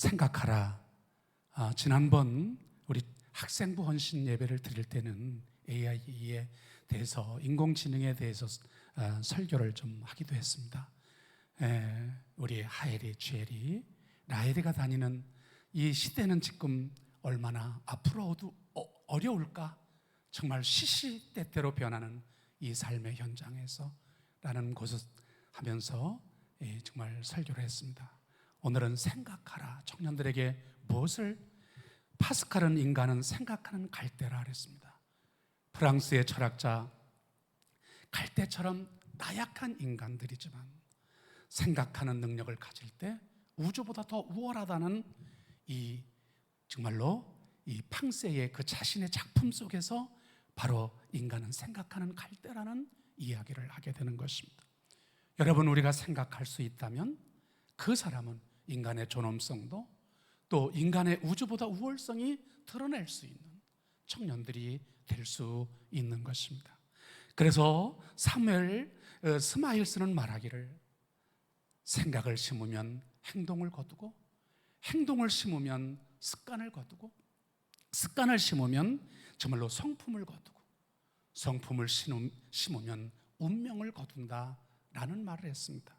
생각하라. 지난번 우리 학생부 헌신 예배를 드릴 때는 AI에 대해서, 인공지능에 대해서 설교를 좀 하기도 했습니다. 우리 하엘이, 주엘이, 라헬이가 다니는 이 시대는 지금 얼마나 앞으로도 어려울까? 정말 시시때때로 변하는 이 삶의 현장에서 라는 것을 하면서 정말 설교를 했습니다. 오늘은 생각하라. 청년들에게 무엇을? 파스칼은 인간은 생각하는 갈대라 그랬습니다. 프랑스의 철학자, 갈대처럼 나약한 인간들이지만 생각하는 능력을 가질 때 우주보다 더 우월하다는 이 정말로 이 팡세의 그 자신의 작품 속에서 바로 인간은 생각하는 갈대라는 이야기를 하게 되는 것입니다. 여러분, 우리가 생각할 수 있다면 그 사람은 인간의 존엄성도 또 인간의 우주보다 우월성이 드러낼 수 있는 청년들이 될 수 있는 것입니다. 그래서 사무엘 스마일스는 말하기를 생각을 심으면 행동을 거두고 행동을 심으면 습관을 거두고 습관을 심으면 정말로 성품을 거두고 성품을 심으면 운명을 거둔다라는 말을 했습니다.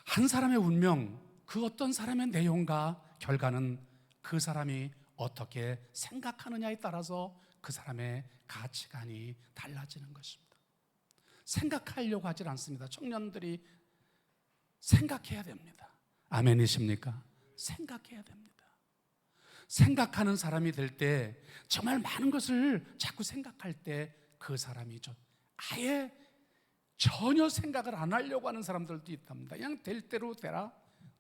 한 사람의 운명, 그 어떤 사람의 내용과 결과는 그 사람이 어떻게 생각하느냐에 따라서 그 사람의 가치관이 달라지는 것입니다. 생각하려고 하질 않습니다. 청년들이 생각해야 됩니다. 아멘이십니까? 생각해야 됩니다. 생각하는 사람이 될 때, 정말 많은 것을 자꾸 생각할 때 그 사람이 아예 전혀 생각을 안 하려고 하는 사람들도 있답니다. 그냥 될 대로 되라.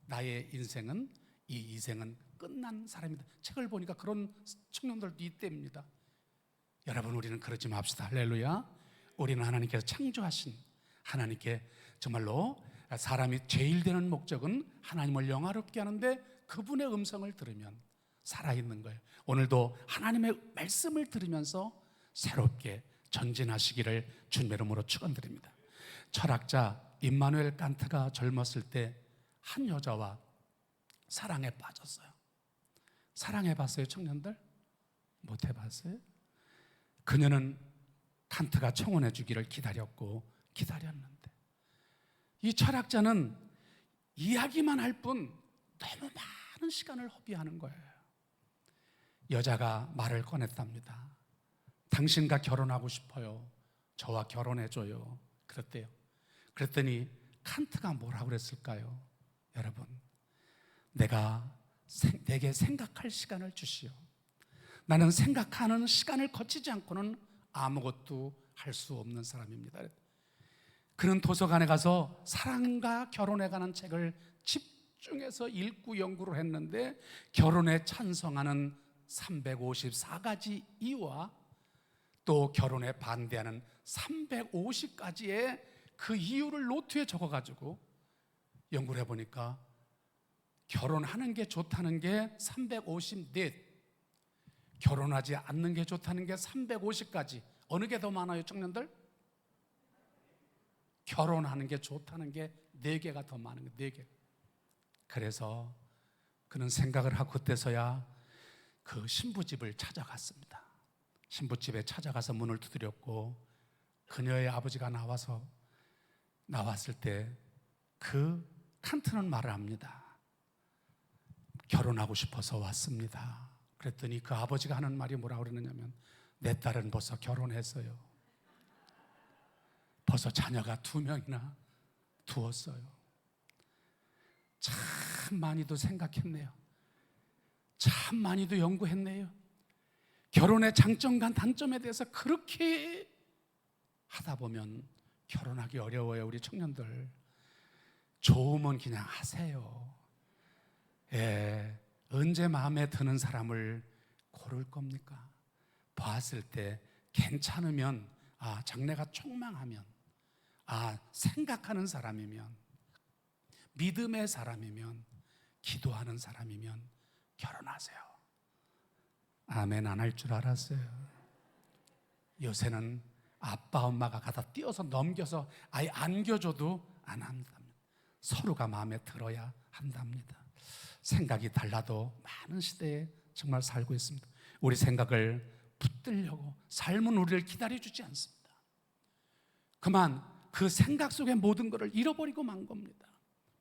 나의 인생은, 이 인생은 끝난 사람이다. 책을 보니까 그런 청년들도 있답니다. 여러분, 우리는 그러지 맙시다. 할렐루야. 우리는 하나님께서 창조하신, 하나님께 정말로 사람이 제일 되는 목적은 하나님을 영화롭게 하는데 그분의 음성을 들으면 살아있는 거예요. 오늘도 하나님의 말씀을 들으면서 새롭게 전진하시기를 주님의 이름으로 축원드립니다. 철학자 임마누엘 칸트가 젊었을 때 한 여자와 사랑에 빠졌어요. 사랑해봤어요, 청년들? 못 해봤어요? 그녀는 칸트가 청혼해 주기를 기다렸고 기다렸는데 이 철학자는 이야기만 할 뿐 너무 많은 시간을 허비하는 거예요. 여자가 말을 꺼냈답니다. 당신과 결혼하고 싶어요. 저와 결혼해줘요. 그랬대요. 그랬더니 칸트가 뭐라고 그랬을까요? 여러분, 내게 생각할 시간을 주시오. 나는 생각하는 시간을 거치지 않고는 아무것도 할 수 없는 사람입니다. 그는 도서관에 가서 사랑과 결혼에 관한 책을 집중해서 읽고 연구를 했는데 결혼에 찬성하는 354가지 이유와 또 결혼에 반대하는 350가지의 그 이유를 노트에 적어가지고 연구를 해보니까 결혼하는 게 좋다는 게 354, 결혼하지 않는 게 좋다는 게 350가지. 어느 게 더 많아요, 청년들? 결혼하는 게 좋다는 게 4개가 더 많은 거예요. 4개. 그래서 그는 생각을 하고 그때서야 그 신부집을 찾아갔습니다. 신부집에 찾아가서 문을 두드렸고 그녀의 아버지가 나왔을 때 그 칸트는 말을 합니다. 결혼하고 싶어서 왔습니다. 그랬더니 그 아버지가 하는 말이 뭐라고 그러느냐면 내 딸은 벌써 결혼했어요. 벌써 자녀가 2명이나 두었어요. 참 많이도 생각했네요. 참 많이도 연구했네요. 결혼의 장점과 단점에 대해서 그렇게 하다 보면 결혼하기 어려워요. 우리 청년들 좋으면 그냥 하세요. 언제 마음에 드는 사람을 고를 겁니까? 봤을 때 괜찮으면, 장래가 촉망하면, 생각하는 사람이면, 믿음의 사람이면, 기도하는 사람이면 결혼하세요. 아멘. 안 할 줄 알았어요. 요새는 아빠 엄마가 가다 띄어서 넘겨서 아예 안겨줘도 안 한답니다. 서로가 마음에 들어야 한답니다. 생각이 달라도 많은 시대에 정말 살고 있습니다. 우리 생각을 붙들려고 삶은 우리를 기다려주지 않습니다. 그만 그 생각 속의 모든 것을 잃어버리고 만 겁니다.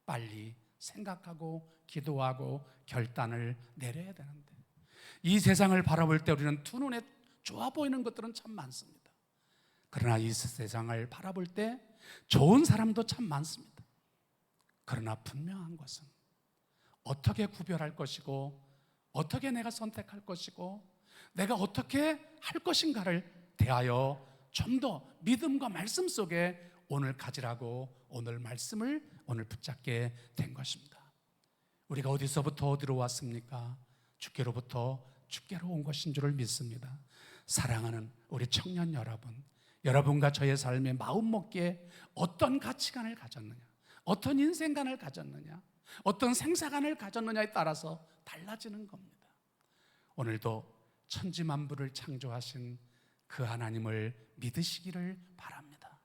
빨리 생각하고 기도하고 결단을 내려야 되는데, 이 세상을 바라볼 때 우리는 두 눈에 좋아 보이는 것들은 참 많습니다. 그러나 이 세상을 바라볼 때 좋은 사람도 참 많습니다. 그러나 분명한 것은 어떻게 구별할 것이고, 어떻게 내가 선택할 것이고, 내가 어떻게 할 것인가를 대하여 좀 더 믿음과 말씀 속에 오늘 가지라고 오늘 말씀을 오늘 붙잡게 된 것입니다. 우리가 어디서부터 어디로 왔습니까? 주께로부터 주께로 온 것인 줄을 믿습니다. 사랑하는 우리 청년 여러분, 여러분과 저의 삶에 마음 먹기에 어떤 가치관을 가졌느냐, 어떤 인생관을 가졌느냐, 어떤 생사관을 가졌느냐에 따라서 달라지는 겁니다. 오늘도 천지만물을 창조하신 그 하나님을 믿으시기를 바랍니다.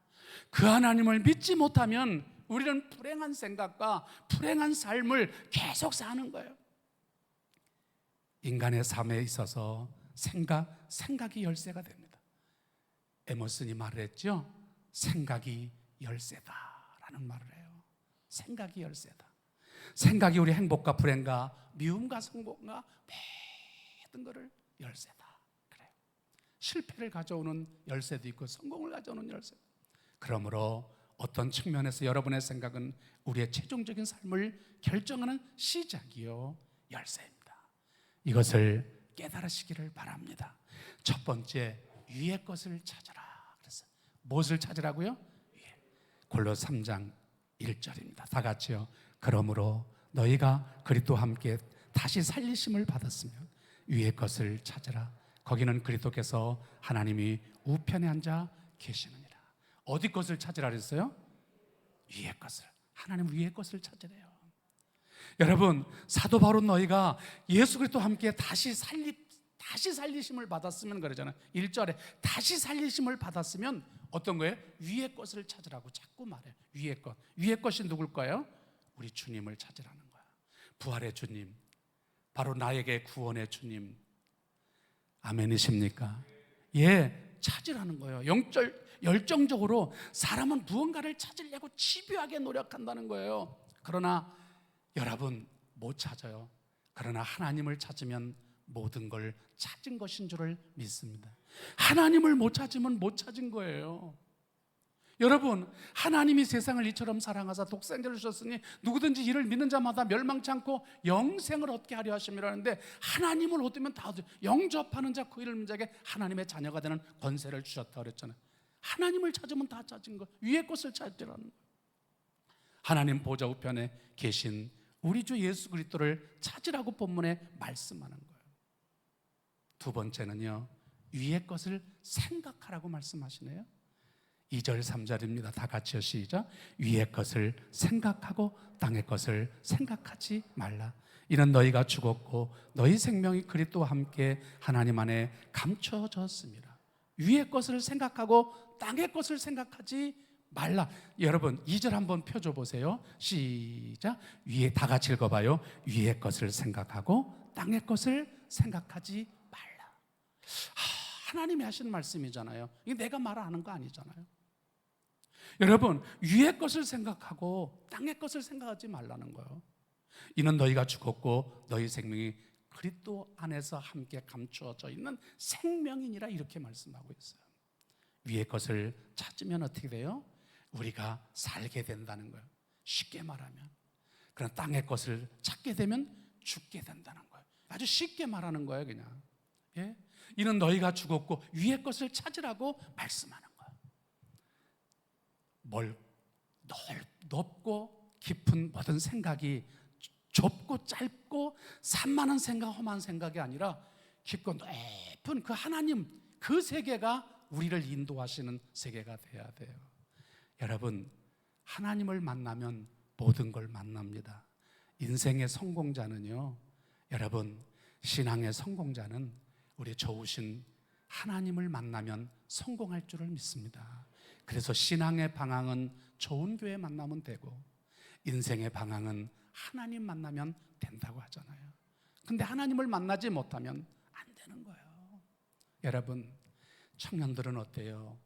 그 하나님을 믿지 못하면 우리는 불행한 생각과 불행한 삶을 계속 사는 거예요. 인간의 삶에 있어서 생각이 열쇠가 됩니다. 에머슨이 말을 했죠. 생각이 열쇠다라는 말을 해요. 생각이 열쇠다. 생각이 우리 행복과 불행과 미움과 성공과 모든 것을 열쇠다. 그래요. 실패를 가져오는 열쇠도 있고 성공을 가져오는 열쇠도. 그러므로 어떤 측면에서 여러분의 생각은 우리의 최종적인 삶을 결정하는 시작이요, 열쇠입니다. 이것을 깨달으시기를 바랍니다. 첫 번째, 위의 것을 찾으라 그랬어요. 무엇을 찾으라고요? 위에. 골로새 3장 1절입니다. 다 같이요. 그러므로 너희가 그리스도와 함께 다시 살리심을 받았으면 위의 것을 찾으라. 거기는 그리스도께서 하나님이 우편에 앉아 계시느니라. 어디 것을 찾으라 그랬어요? 위의 것을. 하나님 위의 것을 찾으래요. 여러분, 사도 바울은 너희가 예수 그리스도와 함께 다시 살리심을 받았으면 그러잖아요. 1절에 다시 살리심을 받았으면 어떤 거예요? 위의 것을 찾으라고 자꾸 말해요. 위의 것. 위의 것이 누굴까요? 우리 주님을 찾으라는 거야. 부활의 주님, 바로 나에게 구원의 주님. 아멘이십니까? 예, 찾으라는 거예요. 열정적으로 사람은 무언가를 찾으려고 집요하게 노력한다는 거예요. 그러나 여러분, 못 찾아요. 그러나 하나님을 찾으면 모든 걸 찾은 것인 줄을 믿습니다. 하나님을 못 찾으면 못 찾은 거예요. 여러분, 하나님이 세상을 이처럼 사랑하사 독생자를 주셨으니 누구든지 이를 믿는 자마다 멸망치 않고 영생을 얻게 하려 하심이라는데, 하나님을 얻으면 다 얻어요. 영접하는 자 그 이를 믿는 자에게 하나님의 자녀가 되는 권세를 주셨다 그랬잖아요. 하나님을 찾으면 다 찾은 거예요. 위의 것을 찾으라는 거예요. 하나님 보좌 우편에 계신 우리 주 예수 그리스도를 찾으라고 본문에 말씀하는 거예요. 두 번째는요, 위의 것을 생각하라고 말씀하시네요. 2절 3절입니다. 다 같이요. 시작. 위의 것을 생각하고 땅의 것을 생각하지 말라. 이는 너희가 죽었고 너희 생명이 그리스도와 함께 하나님 안에 감춰졌습니다. 위의 것을 생각하고 땅의 것을 생각하지 말라. 여러분, 2절 한번 펴줘 보세요. 시작. 위에 다 같이 읽어봐요. 위의 것을 생각하고 땅의 것을 생각하지 말라. 하나님이 하신 말씀이잖아요. 이게 내가 말하는 거 아니잖아요. 여러분, 위의 것을 생각하고 땅의 것을 생각하지 말라는 거예요. 이는 너희가 죽었고 너희 생명이 그리스도 안에서 함께 감추어져 있는 생명이니라, 이렇게 말씀하고 있어요. 위의 것을 찾으면 어떻게 돼요? 우리가 살게 된다는 거예요. 쉽게 말하면. 그러나 땅의 것을 찾게 되면 죽게 된다는 거예요. 아주 쉽게 말하는 거예요, 그냥. 예? 이는 너희가 죽었고 위의 것을 찾으라고 말씀하는 거예요. 넓고 깊은 모든 생각이 좁고 짧고 산만한 생각, 험한 생각이 아니라 깊고 높은 그 하나님, 그 세계가 우리를 인도하시는 세계가 돼야 돼요. 여러분, 하나님을 만나면 모든 걸 만납니다. 인생의 성공자는요, 여러분, 신앙의 성공자는 우리 좋으신 하나님을 만나면 성공할 줄을 믿습니다. 그래서 신앙의 방향은 좋은 교회 만나면 되고, 인생의 방향은 하나님 만나면 된다고 하잖아요. 근데 하나님을 만나지 못하면 안 되는 거예요. 여러분, 청년들은 어때요?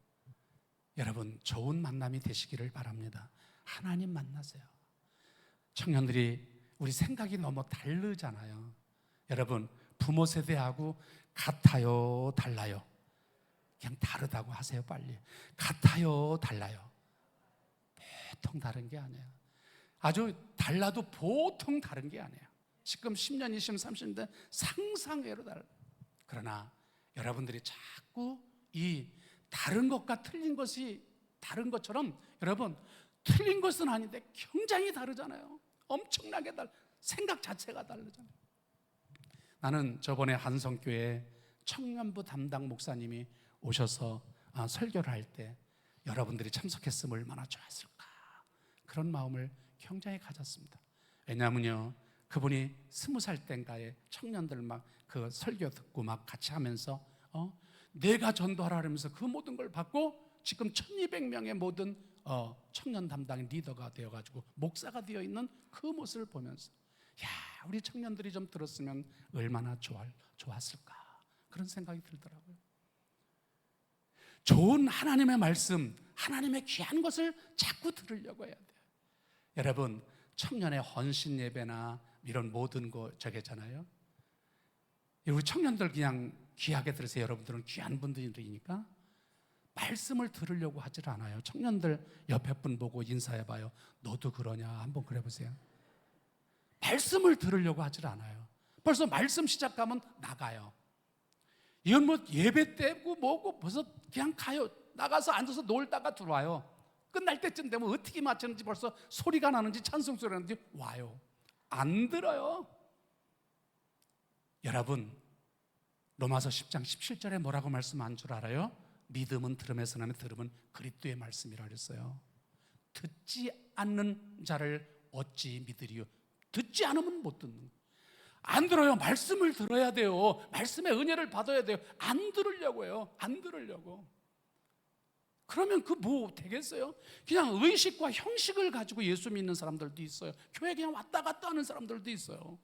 여러분, 좋은 만남이 되시기를 바랍니다. 하나님 만나세요. 청년들이 우리 생각이 너무 다르잖아요. 여러분, 부모 세대하고 같아요, 달라요? 그냥 다르다고 하세요. 빨리. 같아요, 달라요? 보통 다른 게 아니에요. 아주 달라도 보통 다른 게 아니에요. 지금 10년, 20년, 30년 상상외로 달라요. 그러나 여러분들이 자꾸 이 다른 것과 틀린 것이 다른 것처럼, 여러분, 틀린 것은 아닌데 굉장히 다르잖아요. 엄청나게 생각 자체가 다르잖아요. 나는 저번에 한성교회 청년부 담당 목사님이 오셔서 설교를 할 때 여러분들이 참석했으면 얼마나 좋았을까, 그런 마음을 굉장히 가졌습니다. 왜냐하면요, 그분이 20살 땐가에 청년들 막 그 설교 듣고 막 같이 하면서 내가 전도하라 하면서 그 모든 걸 받고 지금 1200명의 모든 청년 담당 리더가 되어가지고 목사가 되어 있는 그 모습을 보면서, 야, 우리 청년들이 좀 들었으면 얼마나 좋았을까, 그런 생각이 들더라고요. 좋은 하나님의 말씀, 하나님의 귀한 것을 자꾸 들으려고 해야 돼요. 여러분, 청년의 헌신 예배나 이런 모든 거 저게잖아요. 우리 청년들 그냥 귀하게 들으세요. 여러분들은 귀한 분들이니까 말씀을 들으려고 하질 않아요. 청년들 옆에 분 보고 인사해봐요. 너도 그러냐? 한번 그래보세요. 말씀을 들으려고 하질 않아요. 벌써 말씀 시작하면 나가요. 이건 뭐 예배 때고 뭐고 벌써 그냥 가요. 나가서 앉아서 놀다가 들어와요. 끝날 때쯤 되면 어떻게 맞추는지 벌써 소리가 나는지 찬송 소리가 나는지 와요. 안 들어요. 여러분, 로마서 10장 17절에 뭐라고 말씀한 줄 알아요? 믿음은 들음에서 나는, 들음은 그리스도의 말씀이라 그랬어요. 듣지 않는 자를 어찌 믿으리요? 듣지 않으면 못 듣는 거예요. 안 들어요. 말씀을 들어야 돼요. 말씀의 은혜를 받아야 돼요. 안 들으려고 해요. 안 들으려고. 그러면 그 뭐 되겠어요? 그냥 의식과 형식을 가지고 예수 믿는 사람들도 있어요. 교회 그냥 왔다 갔다 하는 사람들도 있어요.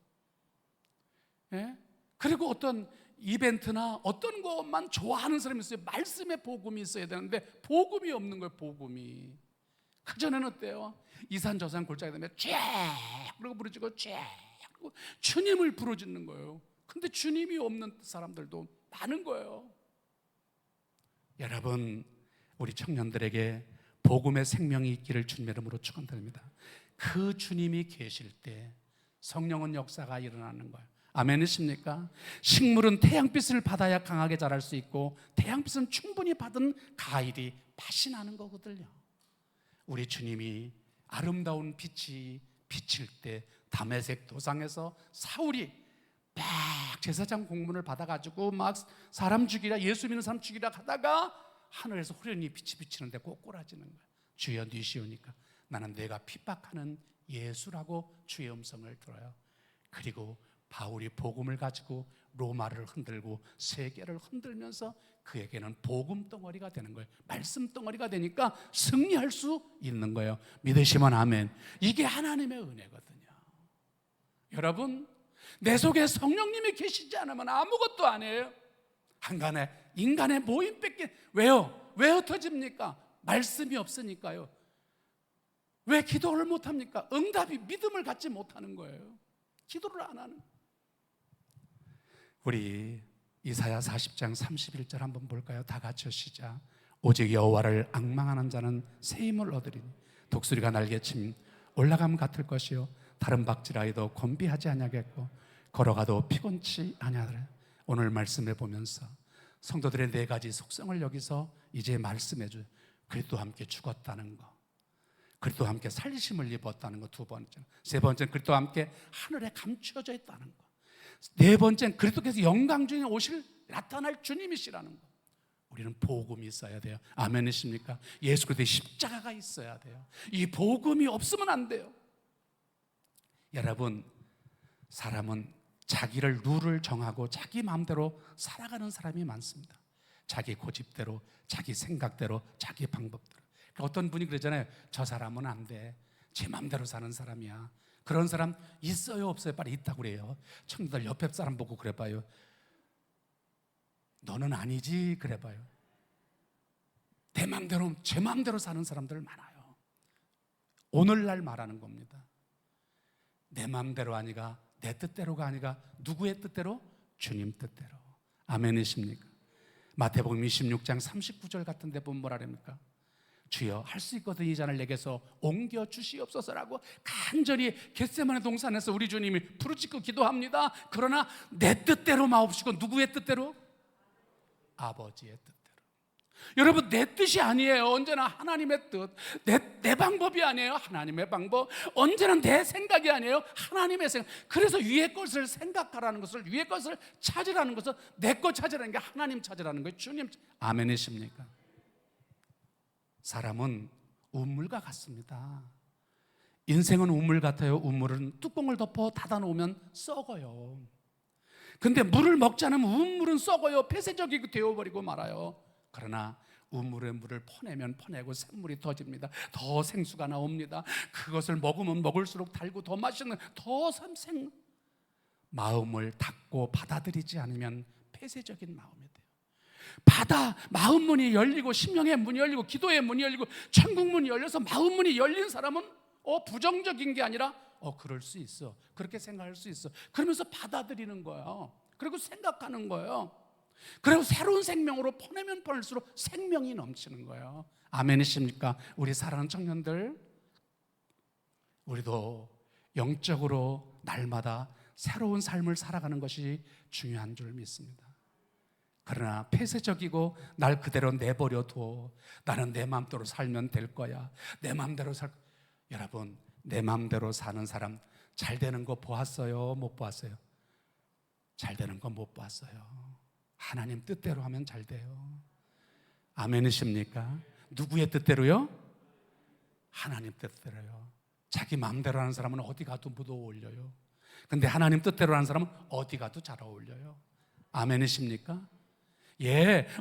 예? 그리고 어떤 이벤트나 어떤 것만 좋아하는 사람이 있어요. 말씀의 복음이 있어야 되는데 복음이 없는 거예요. 복음이. 그전에는 어때요? 이산저산 골짜기 되면 쫙 그러고 부르짖고 쫙 그러고 주님을 부르짖는 거예요. 근데 주님이 없는 사람들도 많은 거예요. 여러분, 우리 청년들에게 복음의 생명이 있기를 주님의 이름으로 축원드립니다. 그 주님이 계실 때 성령은 역사가 일어나는 거예요. 아멘이십니까? 식물은 태양빛을 받아야 강하게 자랄 수 있고 태양빛은 충분히 받은 과일이 맛이 나는 거거든요. 우리 주님이 아름다운 빛이 비칠 때 다메섹 도상에서 사울이 막 제사장 공문을 받아가지고 막 사람 죽이라, 예수 믿는 사람 죽이라 하다가 하늘에서 호련히 빛이 비치는데 꼬꾸라지는 거예요. 주여 니시오니까 나는 내가 핍박하는 예수라고 주의 음성을 들어요. 그리고 바울이 복음을 가지고 로마를 흔들고 세계를 흔들면서 그에게는 복음 덩어리가 되는 거예요. 말씀 덩어리가 되니까 승리할 수 있는 거예요. 믿으시면 아멘. 이게 하나님의 은혜거든요. 여러분, 내 속에 성령님이 계시지 않으면 아무것도 아니에요. 한간에 인간의 모임밖에. 왜요? 왜 흩어집니까? 말씀이 없으니까요. 왜 기도를 못합니까? 응답이, 믿음을 갖지 못하는 거예요. 기도를 안 하는. 우리 이사야 40장 31절 한번 볼까요? 다 같이 시작. 오직 여호와를 앙망하는 자는 새 힘을 얻으리니 독수리가 날개침 올라감 같을 것이요 다른 박질하여도 곤비하지 아니하겠고 걸어가도 피곤치 아니하리라. 오늘 말씀을 보면서 성도들의 네 가지 속성을 여기서 이제 말씀해 줘요. 그리스도와 함께 죽었다는 거, 그리스도와 함께 살리심을 입었다는 거, 두 번째. 세 번째는 그리스도와 함께 하늘에 감추어져 있다는 거. 네 번째는 그리스도께서 영광 중에 오실 나타날 주님이시라는 거. 우리는 복음이 있어야 돼요. 아멘이십니까? 예수 그리스도의 십자가가 있어야 돼요. 이 복음이 없으면 안 돼요. 여러분, 사람은 자기를 룰을 정하고 자기 마음대로 살아가는 사람이 많습니다. 자기 고집대로, 자기 생각대로, 자기 방법대로. 그러니까 어떤 분이 그러잖아요. 저 사람은 안 돼. 제 마음대로 사는 사람이야. 그런 사람 있어요 없어요? 빨리 있다고 그래요. 청년들 옆에 사람 보고 그래봐요. 너는 아니지 그래봐요. 내 맘대로 제 맘대로 사는 사람들 많아요. 오늘날 말하는 겁니다. 내 맘대로 아니가, 내 뜻대로가 아니가 누구의 뜻대로? 주님 뜻대로. 아멘이십니까? 마태복음 26장 39절 같은 데 보면 뭐라 합니까? 주여 할 수 있거든 이 잔을 내게서 옮겨 주시옵소서라고 간절히 겟세마네 동산에서 우리 주님이 부르짖고 기도합니다. 그러나 내 뜻대로 마옵시고 누구의 뜻대로? 아버지의 뜻대로. 여러분, 내 뜻이 아니에요. 언제나 하나님의 뜻. 내 방법이 아니에요. 하나님의 방법. 언제나 내 생각이 아니에요. 하나님의 생각. 그래서 위의 것을 생각하라는 것을, 위의 것을 찾으라는 것을, 내 것 찾으라는 게 하나님 찾으라는 거예요. 주님. 아멘이십니까? 사람은 우물과 같습니다. 인생은 우물 같아요. 우물은 뚜껑을 덮어 닫아놓으면 썩어요. 근데 물을 먹지 않으면 우물은 썩어요. 폐쇄적이 되어버리고 말아요. 그러나 우물의 물을 퍼내면 퍼내고 샘물이 터집니다. 더 생수가 나옵니다. 그것을 먹으면 먹을수록 달고 더 맛있는 더 생 마음을 닫고 받아들이지 않으면 폐쇄적인 마음이 돼요. 마음 문이 열리고 심령의 문이 열리고 기도의 문이 열리고 천국 문이 열려서 마음 문이 열린 사람은 부정적인 게 아니라 그럴 수 있어. 그렇게 생각할 수 있어. 그러면서 받아들이는 거예요. 그리고 생각하는 거예요. 그리고 새로운 생명으로 퍼내면 퍼낼수록 생명이 넘치는 거예요. 아멘이십니까? 우리 사랑하는 청년들, 우리도 영적으로 날마다 새로운 삶을 살아가는 것이 중요한 줄 믿습니다. 그러나 폐쇄적이고 날 그대로 내버려 둬. 나는 내 마음대로 살면 될 거야. 내 마음대로 여러분, 내 마음대로 사는 사람 잘 되는 거 보았어요? 못 보았어요? 잘 되는 거 못 봤어요. 하나님 뜻대로 하면 잘 돼요. 아멘이십니까? 누구의 뜻대로요? 하나님 뜻대로요. 자기 마음대로 하는 사람은 어디 가도 못 어울려요. 근데 하나님 뜻대로 하는 사람은 어디 가도 잘 어울려요. 아멘이십니까?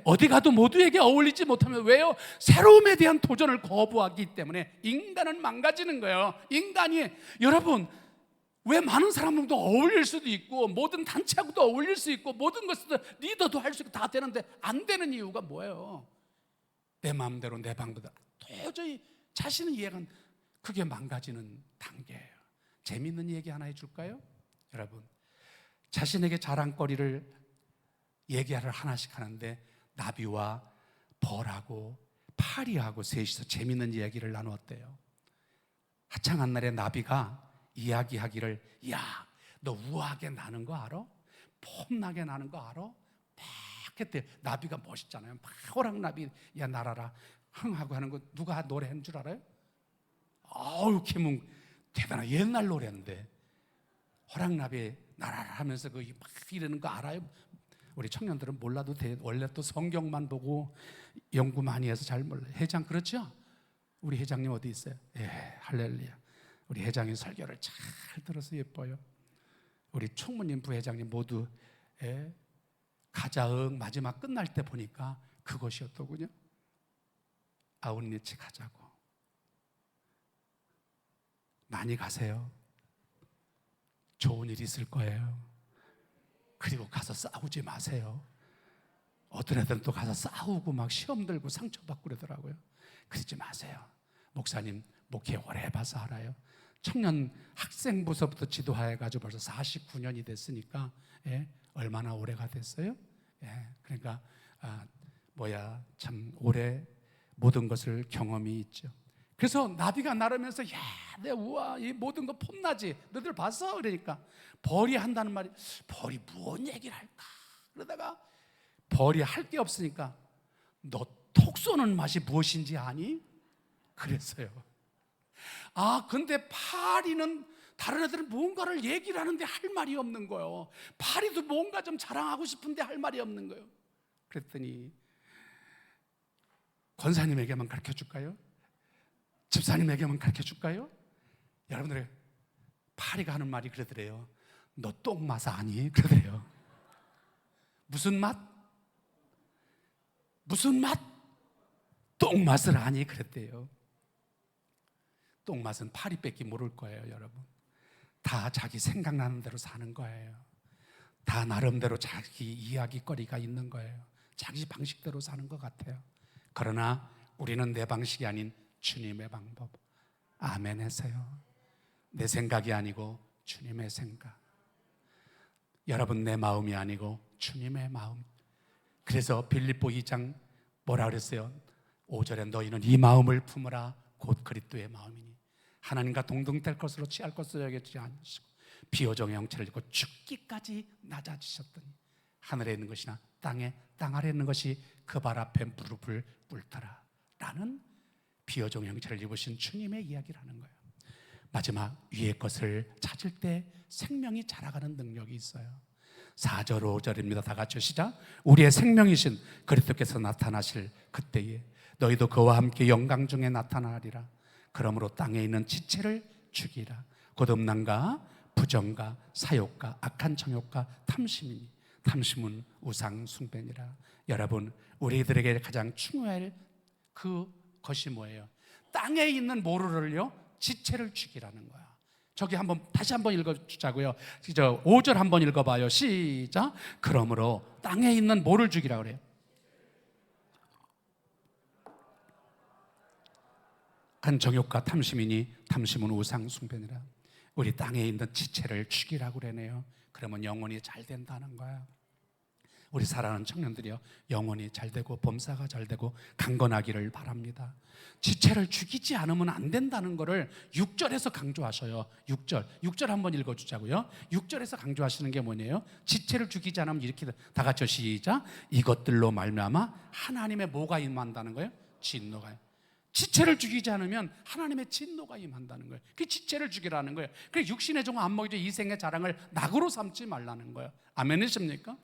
어디 가도 모두에게 어울리지 못하면 왜요? 새로움에 대한 도전을 거부하기 때문에 인간은 망가지는 거예요. 인간이, 여러분, 왜 많은 사람들도 어울릴 수도 있고 모든 단체하고도 어울릴 수 있고 모든 것을 리더도 할 수 있고 다 되는데 안 되는 이유가 뭐예요? 내 마음대로 내 방법대로 도저히 자신은 이해가 그게 망가지는 단계예요. 재미있는 얘기 하나 해줄까요? 여러분, 자신에게 자랑거리를 얘기를 하나씩 하는데 나비와 벌하고 파리하고 셋이서 재미있는 이야기를 나누었대요. 화창한 날에 나비가 이야기하기를, 야, 너 우아하게 나는 거 알아? 폼나게 나는 거 알아? 막 했대. 나비가 멋있잖아요. 막 호랑나비 야 날아라 흥하고 하는 거 누가 노래한 줄 알아요? 어우, 김웅 대단한 옛날 노래인데 호랑나비 날아라 하면서 그 막 이러는 거 알아요? 우리 청년들은 몰라도 돼. 원래 또 성경만 보고 연구 많이 해서 잘 몰라요. 회장 그렇죠? 우리 회장님 어디 있어요? 할렐루야. 우리 회장님 설교를 잘 들어서 예뻐요. 우리 총무님, 부회장님 모두 가자응 마지막 끝날 때 보니까 그것이었더군요. 아웃리치 가자고. 많이 가세요. 좋은 일 있을 거예요. 그리고 가서 싸우지 마세요. 어떤 애들은 또 가서 싸우고 막 시험 들고 상처받고 그러더라고요. 그러지 마세요. 목사님 목회 오래 해봐서 알아요. 청년 학생부서부터 지도해가지고 벌써 49년이 됐으니까 얼마나 오래가 됐어요? 그러니까 참 오래 모든 것을 경험이 있죠. 그래서 나비가 날으면서 내 우와 이 모든 거 폼나지 너희들 봤어? 그러니까 벌이 한다는 말이 벌이 무슨 얘기를 할까? 그러다가 벌이 할 게 없으니까 너 톡 쏘는 맛이 무엇인지 아니? 그랬어요. 근데 파리는 다른 애들은 뭔가를 얘기를 하는데 할 말이 없는 거예요. 파리도 뭔가 좀 자랑하고 싶은데 할 말이 없는 거예요. 그랬더니 권사님에게만 가르쳐 줄까요? 집사님에게만 가르쳐 줄까요? 여러분들 파리가 하는 말이 그러더래요. 너 똥맛 아니? 그러더래요. 무슨 맛? 무슨 맛? 똥맛을 아니? 그랬대요. 똥맛은 파리밖에 모를 거예요, 여러분. 다 자기 생각나는 대로 사는 거예요. 다 나름대로 자기 이야기거리가 있는 거예요. 자기 방식대로 사는 것 같아요. 그러나 우리는 내 방식이 아닌 주님의 방법. 아멘 하세요. 내 생각이 아니고 주님의 생각. 여러분, 내 마음이 아니고 주님의 마음. 그래서 빌립보 2장 뭐라 그랬어요? 5절에 너희는 이 마음을 품으라 곧 그리스도의 마음이니 하나님과 동등될 것으로 취할 것으로 여기지 않으시고 비호정의 형체를 입고 죽기까지 낮아지셨더니 하늘에 있는 것이나 땅 아래에 있는 것이 그 발 앞에 무릎을 꿇더라 라는 비호정의 형체를 입으신 주님의 이야기라는 거예요. 마지막 위의 것을 찾을 때 생명이 자라가는 능력이 있어요. 4절 5절입니다. 다 같이 시작. 우리의 생명이신 그리스도께서 나타나실 그때에 너희도 그와 함께 영광 중에 나타나리라. 그러므로 땅에 있는 지체를 죽이라. 곧 음란과 부정과 사욕과 악한 정욕과 탐심이니 탐심은 우상 숭배니라. 여러분, 우리들에게 가장 중요할 그것이 뭐예요? 땅에 있는 모르를요 지체를 죽이라는 거야. 저기 다시 한번 읽어주자고요. 5절 한번 읽어봐요. 시작. 그러므로 땅에 있는 뭐를 죽이라 그래요? 간 정욕과 탐심이니 탐심은 우상 숭배니라. 우리 땅에 있는 지체를 죽이라고 그러네요. 그러면 영혼이 잘 된다는 거야. 우리 사랑하는 청년들이요, 영혼이 잘 되고 범사가 잘 되고 강건하기를 바랍니다. 지체를 죽이지 않으면 안 된다는 것을 6절에서 강조하셔요. 6절 한번 읽어주자고요. 6절에서 강조하시는 게 뭐냐요? 지체를 죽이지 않으면 이렇게 다 같이 시작. 이것들로 말미암아 하나님의 뭐가 임한다는 거예요? 진노가요. 지체를 죽이지 않으면 하나님의 진노가 임한다는 거예요. 그 지체를 죽이라는 거예요. 그래서 육신의 종 안 먹이죠. 이생의 자랑을 낙으로 삼지 말라는 거예요. 아멘이십니까?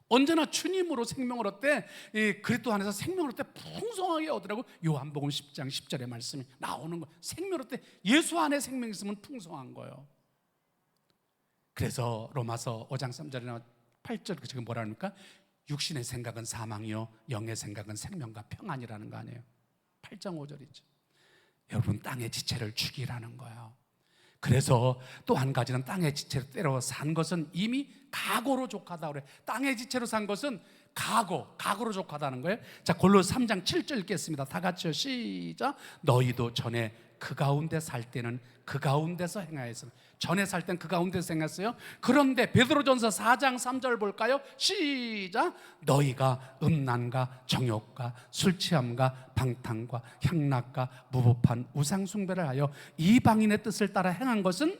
언제나 주님으로 생명을 얻되 그리스도 안에서 생명을 얻되 풍성하게 얻으라고 요한복음 10장 10절의 말씀이 나오는 거예요. 생명을 얻되 예수 안에 생명이 있으면 풍성한 거예요. 그래서 로마서 5장 3절이나 8절 지금 뭐라 합니까? 육신의 생각은 사망이요 영의 생각은 생명과 평안이라는 거 아니에요? 8장 5절이죠. 여러분, 땅의 지체를 죽이라는 거예요. 그래서 또 한 가지는 땅의 지체로 때려 산 것은 이미 각오로 족하다 그래요. 땅의 지체로 산 것은 각오로 족하다는 거예요. 자, 골로새 3장 7절 읽겠습니다. 다 같이요. 시작. 너희도 전에 그 가운데 살 때는 그 가운데서 행하였으나 전에 살 땐 그 가운데서 행했어요. 그런데 베드로전서 4장 3절 볼까요? 시작. 너희가 음란과 정욕과 술취함과 방탕과 향락과 무법한 우상숭배를 하여 이방인의 뜻을 따라 행한 것은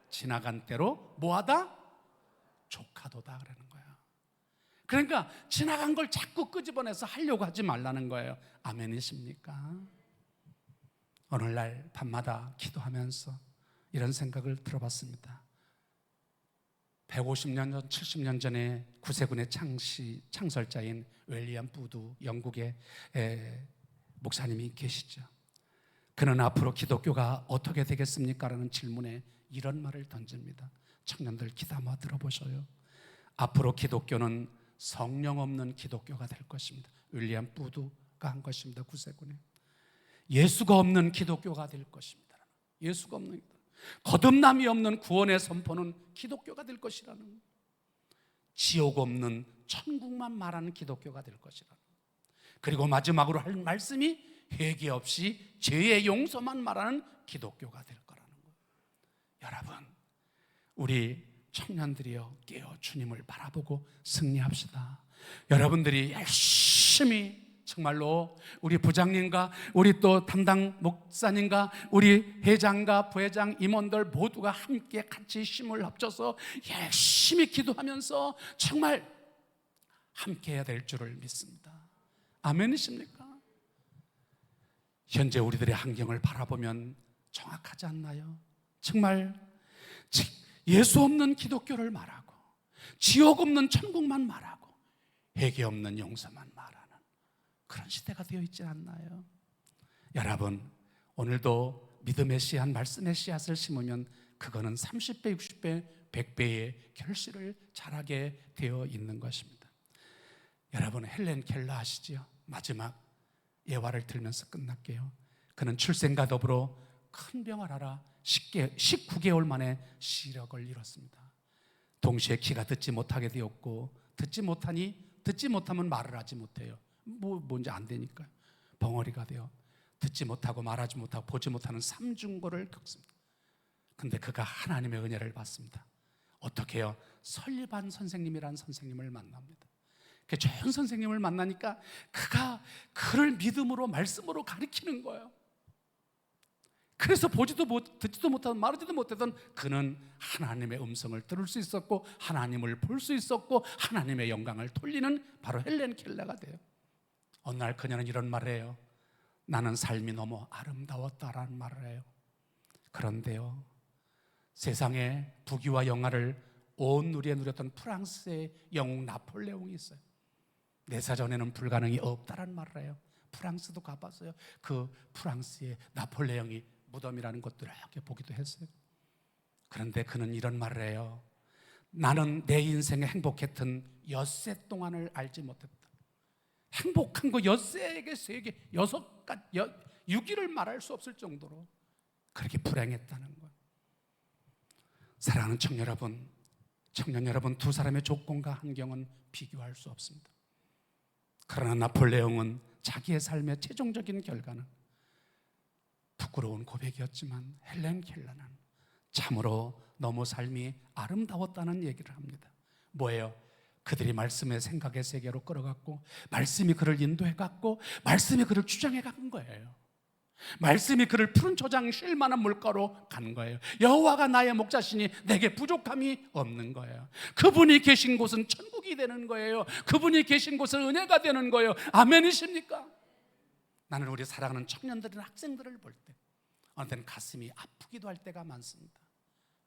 지나간 때로 뭐하다? 족하도다 그러는 거야. 그러니까 지나간 걸 자꾸 끄집어내서 하려고 하지 말라는 거예요. 아멘이십니까? 오늘날 밤마다 기도하면서 이런 생각을 들어봤습니다. 150년 전, 70년 전에 구세군의 창설자인 윌리엄 부두 영국의 목사님이 계시죠. 그는 앞으로 기독교가 어떻게 되겠습니까? 라는 질문에 이런 말을 던집니다. 청년들 귀담아 들어보셔요. 앞으로 기독교는 성령 없는 기독교가 될 것입니다. 윌리엄 부두가 한 것입니다. 구세군에. 예수가 없는 기독교가 될 것입니다. 예수가 없는, 거듭남이 없는 구원의 선포는 기독교가 될 것이라는, 지옥 없는 천국만 말하는 기독교가 될 것이라는, 그리고 마지막으로 할 말씀이 회개 없이 죄의 용서만 말하는 기독교가 될 거라는 거예요. 여러분, 우리 청년들이여 깨어 주님을 바라보고 승리합시다. 여러분들이 열심히 정말로 우리 부장님과 우리 또 담당 목사님과 우리 회장과 부회장 임원들 모두가 함께 같이 힘을 합쳐서 열심히 기도하면서 정말 함께 해야 될 줄을 믿습니다. 아멘이십니까? 현재 우리들의 환경을 바라보면 정확하지 않나요? 정말 예수 없는 기독교를 말하고 지옥 없는 천국만 말하고 회개 없는 용서만 말하는 그런 시대가 되어 있지 않나요? 여러분, 오늘도 믿음의 씨앗, 말씀의 씨앗을 심으면 그거는 30배, 60배, 100배의 결실을 자라게 되어 있는 것입니다. 여러분, 헬렌 켈러 아시지요? 마지막 예화를 들면서 끝날게요. 그는 출생과 더불어 큰 병을 앓아 19개월 만에 시력을 잃었습니다. 동시에 귀가 듣지 못하게 되었고, 듣지 못하면 말을 하지 못해요. 뭔지 안 되니까 벙어리가 돼요. 듣지 못하고 말하지 못하고 보지 못하는 삼중고를 겪습니다. 근데 그가 하나님의 은혜를 받습니다. 어떻게 해요? 설립한 선생님이라는 선생님을 만납니다. 그 좋은 선생님을 만나니까 그가 그를 믿음으로 말씀으로 가르치는 거예요. 그래서 듣지도 못하던 말하지도 못하던 그는 하나님의 음성을 들을 수 있었고, 하나님을 볼 수 있었고, 하나님의 영광을 돌리는 바로 헬렌 켈러가 돼요. 어느 날 그녀는 이런 말을 해요. 나는 삶이 너무 아름다웠다라는 말을 해요. 그런데요, 세상에 부귀와 영화를 온 누리에 누렸던 프랑스의 영웅 나폴레옹이 있어요. 내 사전에는 불가능이 없다라는 말을 해요. 프랑스도 가봤어요. 그 프랑스의 나폴레옹이 무덤이라는 것들을 이렇게 보기도 했어요. 그런데 그는 이런 말을 해요. 나는 내 인생에 행복했던 엿새 동안을 알지 못했다. 행복한 거 엿새에게 세개 6일을 말할 수 없을 정도로 그렇게 불행했다는 거예요. 사랑하는 청년 여러분, 두 사람의 조건과 환경은 비교할 수 없습니다. 그러나 나폴레옹은 자기의 삶의 최종적인 결과는 부끄러운 고백이었지만, 헬렌 켈러는 참으로 너무 삶이 아름다웠다는 얘기를 합니다. 뭐예요? 그들이 말씀의 생각의 세계로 끌어갔고, 말씀이 그를 인도해갔고, 말씀이 그를 주장해간 거예요. 말씀이 그를 푸른 초장 쉴 만한 물가로 간 거예요. 여호와가 나의 목자시니 내게 부족함이 없는 거예요. 그분이 계신 곳은 천국이 되는 거예요. 그분이 계신 곳은 은혜가 되는 거예요. 아멘이십니까? 나는 우리 사랑하는 청년들이나 학생들을 볼 때 어느 때는 가슴이 아프기도 할 때가 많습니다.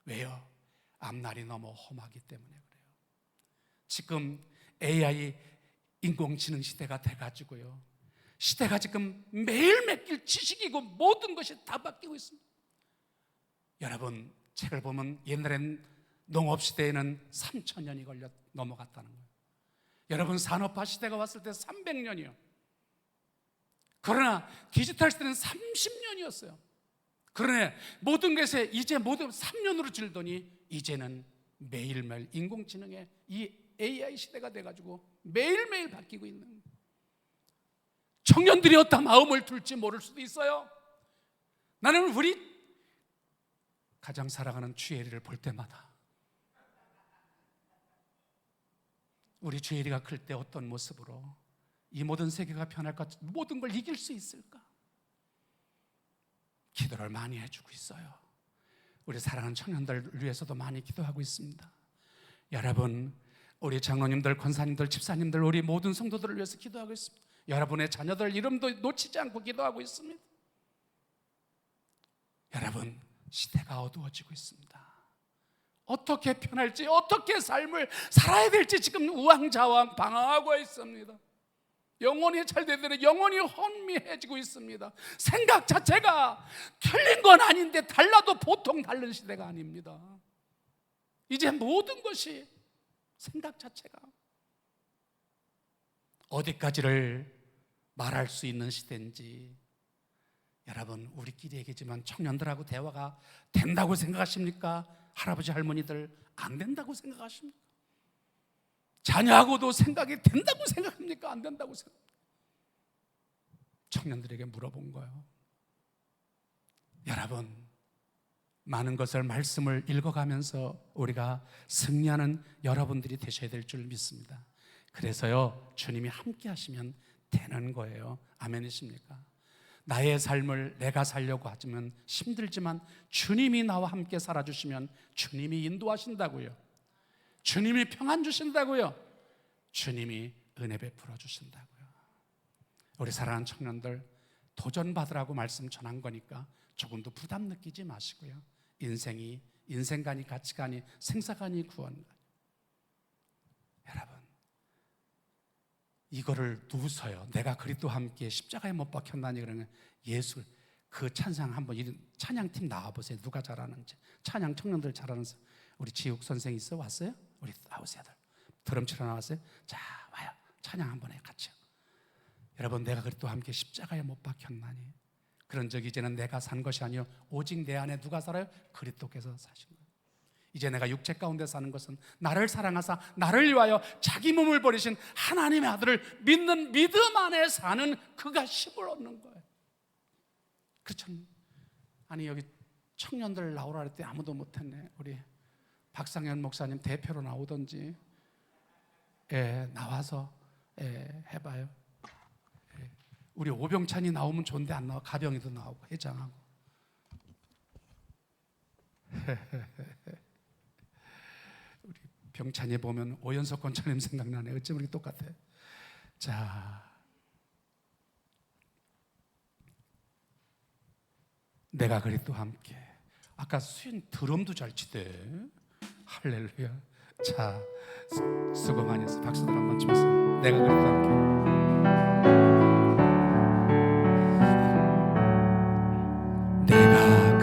왜요? 앞날이 너무 험하기 때문에 그래요. 지금 AI 인공지능 시대가 돼가지고요, 시대가 지금 매일매일 지식이고 모든 것이 다 바뀌고 있습니다. 여러분, 책을 보면 옛날엔 농업시대에는 3,000년이 걸려 넘어갔다는 거예요. 여러분, 산업화 시대가 왔을 때 300년이요. 그러나 디지털 시대는 30년이었어요. 그러나 모든 것에 이제 모두 3년으로 줄더니 이제는 매일매일 인공지능의 이 AI 시대가 돼가지고 매일매일 바뀌고 있는 거예요. 청년들이 어떤 마음을 둘지 모를 수도 있어요. 나는 우리 가장 사랑하는 주혜리를 볼 때마다 우리 주혜리가 클 때 어떤 모습으로 이 모든 세계가 변할까, 모든 걸 이길 수 있을까 기도를 많이 해주고 있어요. 우리 사랑하는 청년들을 위해서도 많이 기도하고 있습니다. 여러분, 우리 장로님들, 권사님들, 집사님들, 우리 모든 성도들을 위해서 기도하고 있습니다. 여러분의 자녀들 이름도 놓치지 않고 기도하고 있습니다. 여러분, 시대가 어두워지고 있습니다. 어떻게 편할지, 어떻게 삶을 살아야 될지 지금 우왕좌왕 방황하고 있습니다. 영혼이 잘 되더니 영혼이 혼미해지고 있습니다. 생각 자체가 틀린 건 아닌데 달라도 보통 다른 시대가 아닙니다. 이제 모든 것이 생각 자체가 어디까지를 말할 수 있는 시대인지, 여러분, 우리끼리 얘기지만 청년들하고 대화가 된다고 생각하십니까? 할아버지 할머니들 안 된다고 생각하십니까? 자녀하고도 생각이 된다고 생각합니까? 안 된다고 생각합니까? 청년들에게 물어본 거예요. 여러분, 많은 것을 말씀을 읽어가면서 우리가 승리하는 여러분들이 되셔야 될 줄 믿습니다. 그래서요, 주님이 함께 하시면 되는 거예요. 아멘이십니까? 나의 삶을 내가 살려고 하지만 힘들지만 주님이 나와 함께 살아주시면 주님이 인도하신다고요. 주님이 평안 주신다고요. 주님이 은혜 베풀어 주신다고요. 우리 사랑하는 청년들, 도전받으라고 말씀 전한 거니까 조금도 부담 느끼지 마시고요. 인생관이 가치관이 생사관이 구원관. 여러분, 이거를 누서요. 내가 그리스도와 함께 십자가에 못 박혔나니 그러면 예수 그 찬양 한번 찬양팀 나와보세요. 누가 잘하는지. 찬양 청년들 잘하는 우리 지욱 선생 있어? 왔어요? 우리 나오세요. 드럼 치러 나왔어요? 자, 와요. 찬양 한번 해 같이. 여러분, 내가 그리스도와 함께 십자가에 못 박혔나니 그런 적 이제는 내가 산 것이 아니요 오직 내 안에 누가 살아요? 그리스도께서 사신 거예요. 이제 내가 육체 가운데 사는 것은 나를 사랑하사 나를 위하여 자기 몸을 버리신 하나님의 아들을 믿는 믿음 안에 사는 그가 힘을 얻는 거예요. 그렇죠? 아니 여기 청년들 나오라 할 때 아무도 못했네. 우리 박상현 목사님 대표로 나오든지 나와서 해봐요. 우리 오병찬이 나오면 좋은데 안 나와. 가병이도 나오고 회장하고. 우리 병찬이 보면 오연석 권사님 생각나네. 어쩜 우리 똑같아. 자, 내가 그리스도와 함께. 아까 수인 드럼도 잘 치대. 할렐루야. 자, 수고 많이 했어. 박수들 한번 치면서 내가 그리스도와 함께. 내가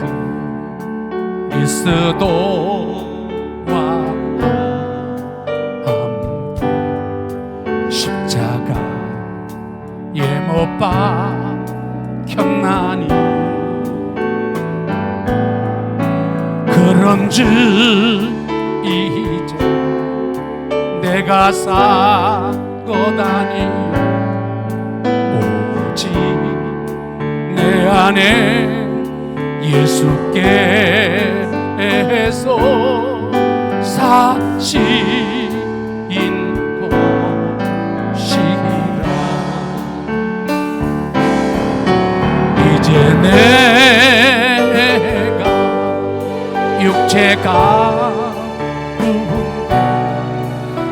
그리스도와 함께 십자가에 못 박혔나니 그런즉 이제 내가 사거다니 오직 내 안에 예수께서 사신 것이라. 이제 내가 육체가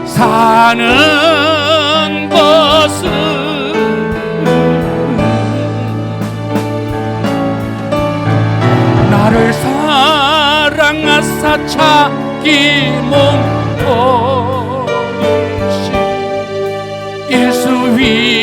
사는 것은 나를 사랑하사 자기 몸 버리신 예수 위